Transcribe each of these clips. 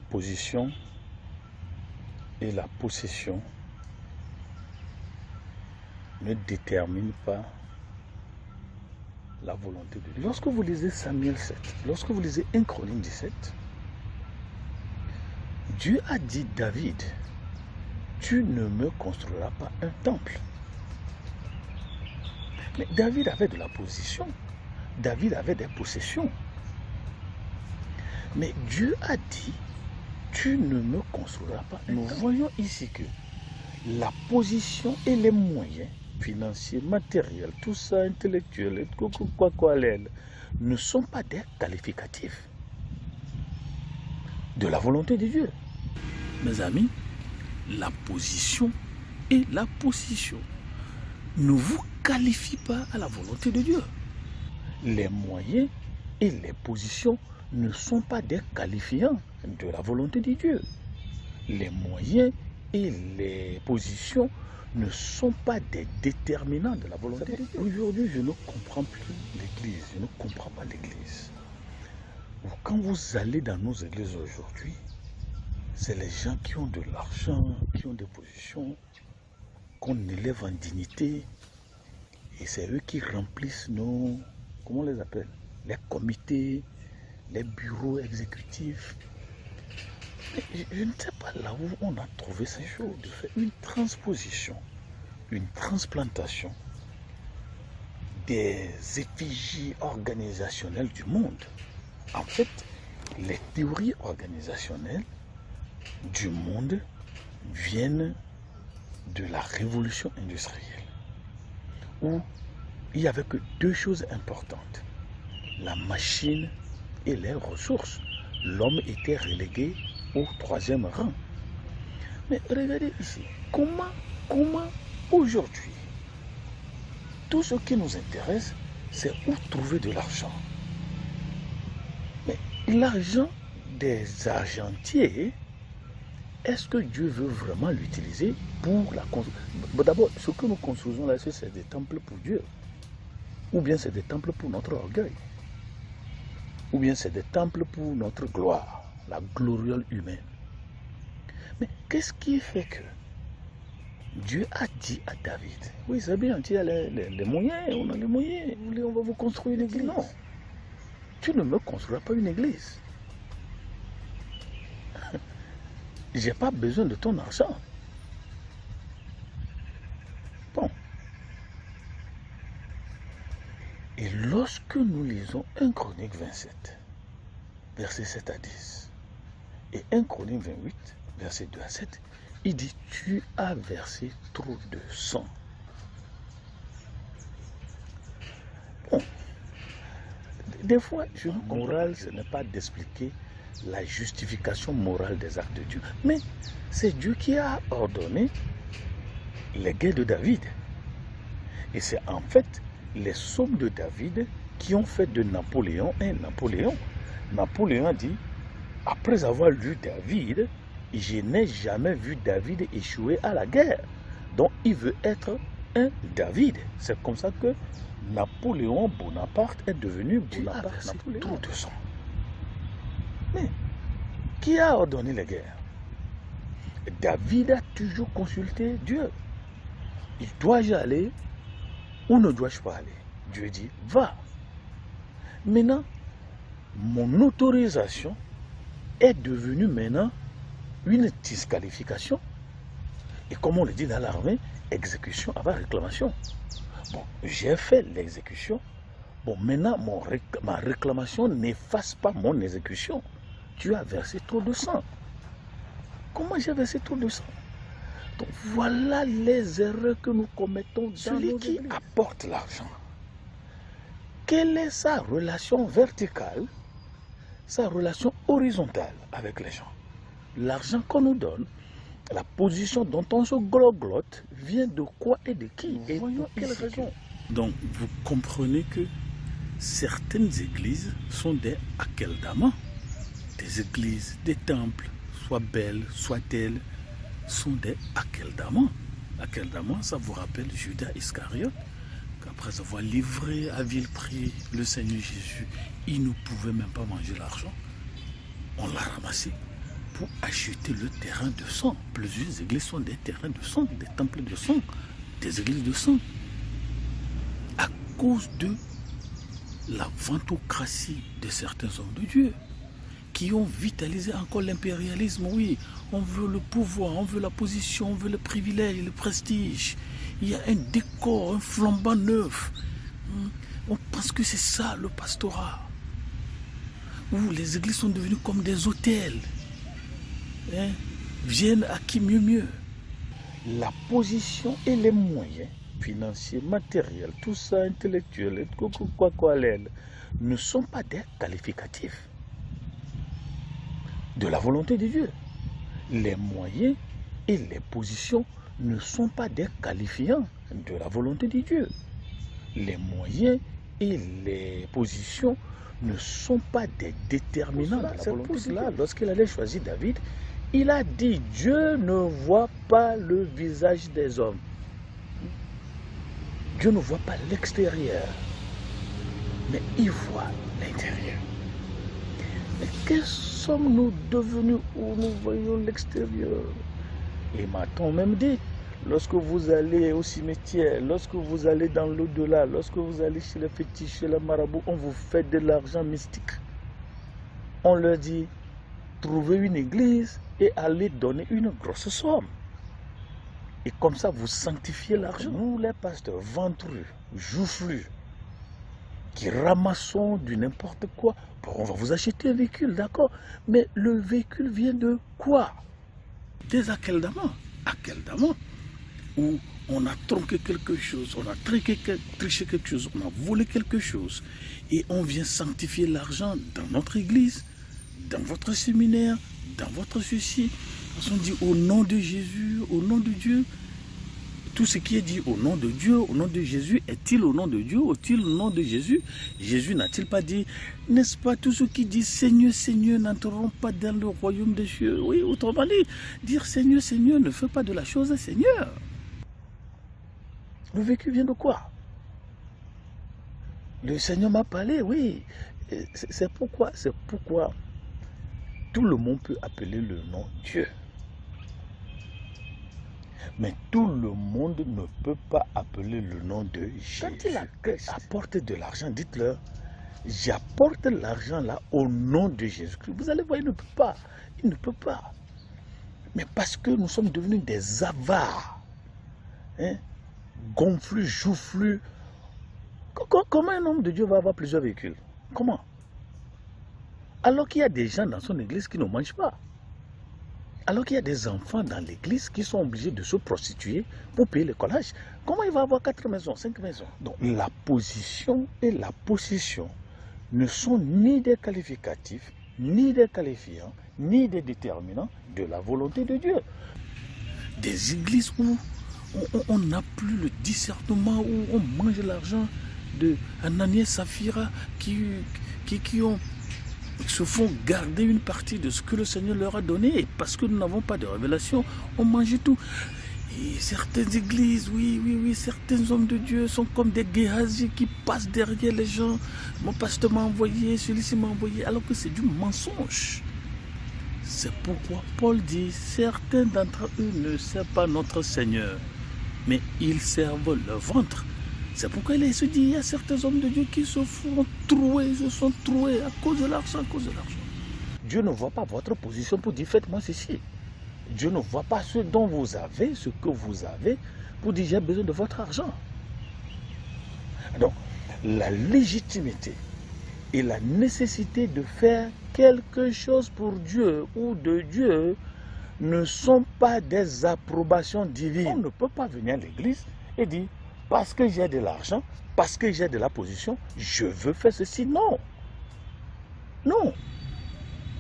position et la possession ne déterminent pas la volonté de Dieu. Lorsque vous lisez Samuel 7, lorsque vous lisez 1 Chronique 17, Dieu a dit David, tu ne me construiras pas un temple. Mais David avait de la position, David avait des possessions. Mais Dieu a dit, tu ne me construiras pas. Nous voyons ici que la position et les moyens financiers, matériels, tout ça, intellectuel, ne sont pas des qualificatifs de la volonté de Dieu. Mes amis, la position et la position ne vous qualifient pas à la volonté de Dieu. Les moyens et les positions ne sont pas des qualifiants de la volonté de Dieu. Les moyens et les positions ne sont pas des déterminants de la volonté de Dieu. Aujourd'hui, je ne comprends plus l'Église. Je ne comprends pas l'Église. Quand vous allez dans nos églises aujourd'hui, c'est les gens qui ont de l'argent, qui ont des positions, qu'on élève en dignité. Et c'est eux qui remplissent nos, comment on les appelle, les comités, les bureaux exécutifs. Mais je ne sais pas là où on a trouvé ces choses, de faire une transposition, une transplantation des effigies organisationnelles du monde. En fait, les théories organisationnelles du monde viennent de la révolution industrielle, où il n'y avait que deux choses importantes, la machine et les ressources. L'homme était relégué au troisième rang. Mais regardez ici, comment aujourd'hui, tout ce qui nous intéresse, c'est où trouver de l'argent. Mais l'argent des argentiers, est-ce que Dieu veut vraiment l'utiliser pour la construction? D'abord, ce que nous construisons là, c'est des temples pour Dieu. Ou bien c'est des temples pour notre orgueil. Ou bien c'est des temples pour notre gloire, la gloriole humaine. Mais qu'est-ce qui fait que Dieu a dit à David, oui c'est bien, tu as les moyens, on a les moyens, on va vous construire une église. Non, tu ne me construiras pas une église. J'ai pas besoin de ton argent. Bon. Et lorsque nous lisons 1 Chronique 27, versets 7 à 10, et 1 Chronique 28, versets 2 à 7, il dit, tu as versé trop de sang. Bon. Des fois, le moral, ce n'est pas d'expliquer la justification morale des actes de Dieu. Mais c'est Dieu qui a ordonné les guerres de David. Et c'est en fait les psaumes de David qui ont fait de Napoléon un Napoléon. Napoléon a dit, après avoir lu David, je n'ai jamais vu David échouer à la guerre. Donc il veut être un David. C'est comme ça que Napoléon Bonaparte est devenu Bonaparte Napoléon. Trop de sang. Mais qui a ordonné les guerres? David a toujours consulté Dieu. Dois-je aller ou ne dois-je pas aller? Dieu dit, va. Maintenant, mon autorisation est devenue maintenant une disqualification. Et comme on le dit dans l'armée, exécution avant réclamation. Bon, j'ai fait l'exécution. Bon, maintenant, ma réclamation n'efface pas mon exécution. Tu as versé trop de sang. Comment j'ai versé trop de sang? Donc voilà les erreurs que nous commettons. Celui qui apporte l'argent, quelle est sa relation verticale, sa relation horizontale avec les gens? L'argent qu'on nous donne, la position dont on se gloglotte, vient de quoi et de qui? Et pour quelle raison? Donc vous comprenez que certaines églises sont des akeldama. Des églises, des temples, soit belles, soit-elles, sont des akeldama. Akeldama, ça vous rappelle Judas Iscariote, qu'après avoir livré à vil prix le Seigneur Jésus, il ne pouvait même pas manger l'argent. On l'a ramassé pour acheter le terrain de sang. Plusieurs églises sont des terrains de sang, des temples de sang, des églises de sang. À cause de la vantocratie de certains hommes de Dieu qui ont vitalisé encore l'impérialisme. Oui, on veut le pouvoir, on veut la position, on veut le privilège, le prestige. Il y a un décor, un flambant neuf. On pense que c'est ça le pastorat. Où les églises sont devenues comme des hôtels. Viennent à qui mieux. La position et les moyens financiers, matériels, tout ça, intellectuel, ne sont pas des qualificatifs de la volonté de Dieu. Les moyens et les positions ne sont pas des qualifiants de la volonté de Dieu. Les moyens et les positions ne sont pas des déterminants de la volonté de Dieu. Lorsqu'il allait choisir David, il a dit, Dieu ne voit pas le visage des hommes. Dieu ne voit pas l'extérieur, mais il voit l'intérieur. Mais que sommes-nous devenus où nous voyons l'extérieur? Et m'a-t-on même dit, lorsque vous allez au cimetière, lorsque vous allez dans l'au-delà, lorsque vous allez chez les fétiches, chez les marabouts, on vous fait de l'argent mystique. On leur dit, trouvez une église et allez donner une grosse somme. Et comme ça, vous sanctifiez l'argent. Nous, les pasteurs ventrus, joufflus, qui ramassons du n'importe quoi, bon, on va vous acheter un véhicule, d'accord, mais le véhicule vient de quoi? Des Akeldama, où on a tronqué quelque chose, on a triché quelque chose, on a volé quelque chose, et on vient sanctifier l'argent dans notre église, dans votre séminaire, dans votre ceci. On dit au nom de Jésus, au nom de Dieu. Tout ce qui est dit au nom de Dieu, au nom de Jésus, est-il au nom de Dieu, est-il au nom de Jésus? Jésus n'a-t-il pas dit, n'est-ce pas, tous ceux qui disent Seigneur, Seigneur n'entreront pas dans le royaume des cieux? Oui, autrement dit, dire Seigneur, Seigneur ne fait pas de la chose Seigneur. Le vécu vient de quoi? Le Seigneur m'a parlé, oui. C'est pourquoi tout le monde peut appeler le nom Dieu. Mais tout le monde ne peut pas appeler le nom de Jésus. Quand il apporte de l'argent, dites-leur, j'apporte l'argent là au nom de Jésus-Christ. Vous allez voir, il ne peut pas. Il ne peut pas. Mais parce que nous sommes devenus des avares, gonflus, joufflus. Comment un homme de Dieu va avoir plusieurs véhicules? Comment? Alors qu'il y a des gens dans son église qui ne mangent pas. Alors qu'il y a des enfants dans l'église qui sont obligés de se prostituer pour payer le collège. Comment il va avoir 4 maisons, 5 maisons? Donc la position et la possession ne sont ni des qualificatifs, ni des qualifiants, ni des déterminants de la volonté de Dieu. Des églises où on n'a plus le discernement, où on mange l'argent de Ananias et Saphira qui se font garder une partie de ce que le Seigneur leur a donné, et parce que nous n'avons pas de révélation, on mange tout. Et certaines églises, oui, certains hommes de Dieu sont comme des Géasi qui passent derrière les gens. Mon pasteur m'a envoyé, celui-ci m'a envoyé, alors que c'est du mensonge. C'est pourquoi Paul dit, certains d'entre eux ne servent pas notre Seigneur, mais ils servent leur ventre. C'est pourquoi il se dit, il y a certains hommes de Dieu qui se sont troués à cause de l'argent, Dieu ne voit pas votre position pour dire, faites-moi ceci. Dieu ne voit pas ce dont vous avez, ce que vous avez, pour dire, j'ai besoin de votre argent. Donc, la légitimité et la nécessité de faire quelque chose pour Dieu ou de Dieu ne sont pas des approbations divines. On ne peut pas venir à l'église et dire, parce que j'ai de l'argent, parce que j'ai de la position, je veux faire ceci. Non. Non.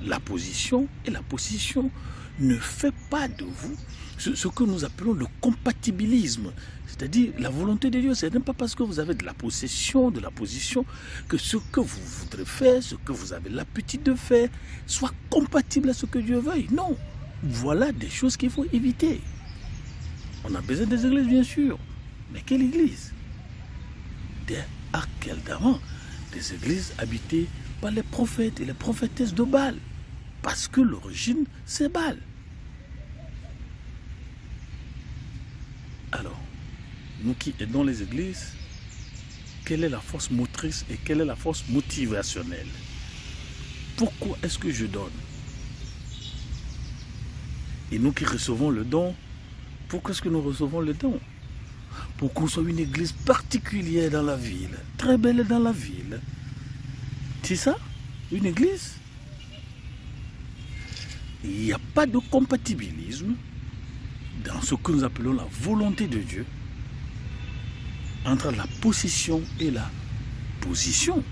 La position et la position ne fait pas de vous ce que nous appelons le compatibilisme. C'est-à-dire, la volonté de Dieu, ce n'est pas parce que vous avez de la possession, de la position, que ce que vous voudrez faire, ce que vous avez l'appétit de faire, soit compatible à ce que Dieu veuille. Non. Voilà des choses qu'il faut éviter. On a besoin des églises, bien sûr. Mais quelle église? Des Akeldama, des églises habitées par les prophètes et les prophétesses de Baal. parce que l'origine, c'est Baal. Alors, nous qui aidons les églises, quelle est la force motrice et quelle est la force motivationnelle? Pourquoi est-ce que je donne? Et nous qui recevons le don, pourquoi est-ce que nous recevons le don? Pour qu'on soit une église particulière dans la ville, très belle dans la ville. C'est ça, une église? Il n'y a pas de compatibilisme dans ce que nous appelons la volonté de Dieu entre la possession et la position.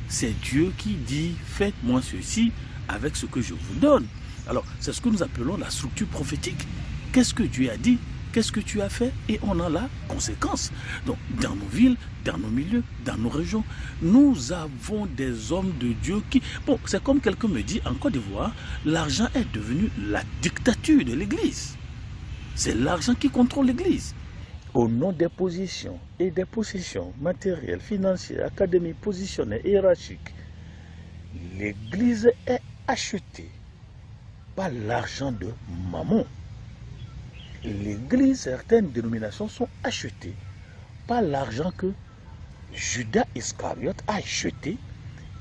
C'est Dieu qui dit, faites-moi ceci avec ce que je vous donne. Alors, c'est ce que nous appelons la structure prophétique. Qu'est-ce que Dieu a dit? Qu'est-ce que tu as fait? Et on a la conséquence. Donc, dans nos villes, dans nos milieux, dans nos régions, nous avons des hommes de Dieu qui... Bon, c'est comme quelqu'un me dit, en Côte d'Ivoire, l'argent est devenu la dictature de l'Église. C'est l'argent qui contrôle l'Église. Au nom des positions et des possessions matérielles, financières, académiques, positionnelles, hiérarchiques, l'Église est achetée par l'argent de Mammon. L'Église, certaines dénominations sont achetées par l'argent que Judas Iscariote a acheté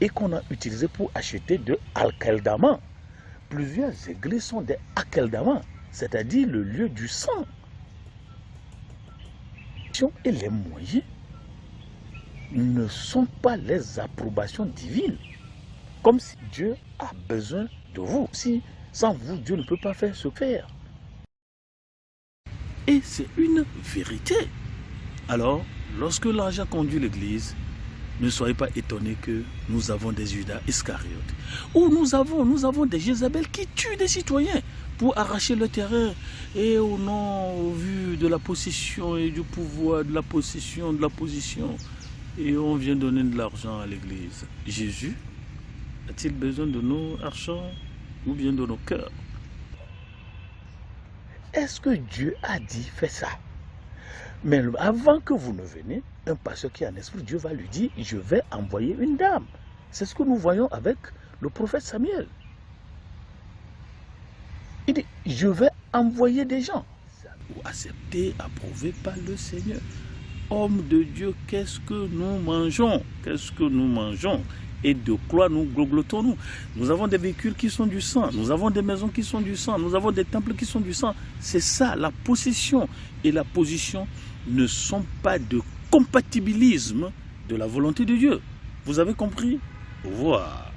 et qu'on a utilisé pour acheter de Akeldama. Plusieurs églises sont des Akeldama, c'est-à-dire le lieu du sang. Et les moyens ne sont pas les approbations divines. Comme si Dieu a besoin de vous. Si sans vous, Dieu ne peut pas faire ce faire. Et c'est une vérité. Alors, lorsque l'argent conduit l'Église, ne soyez pas étonnés que nous avons des Judas Iscariotes. Ou nous avons des Jézabel qui tuent des citoyens pour arracher le terrain. Et au nom, au vu de la possession et du pouvoir, de la possession, de la position. Et on vient donner de l'argent à l'Église. Jésus a-t-il besoin de nos argent ou bien de nos cœurs? Est-ce que Dieu a dit, fais ça? Mais avant que vous ne veniez, un pasteur qui a un esprit, Dieu va lui dire, je vais envoyer une dame. C'est ce que nous voyons avec le prophète Samuel. Il dit, je vais envoyer des gens. Ou accepter, approuvé par le Seigneur. Homme de Dieu, qu'est-ce que nous mangeons? Qu'est-ce que nous mangeons? Et de quoi nous glottons-nous? Nous avons des véhicules qui sont du sang, nous avons des maisons qui sont du sang, nous avons des temples qui sont du sang. C'est ça, la possession et la position ne sont pas de compatibilisme de la volonté de Dieu. Vous avez compris? Voilà.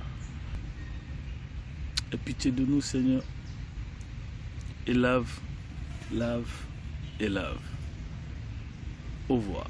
Aie pitié de nous, Seigneur. Et lave, lave et lave. Au revoir.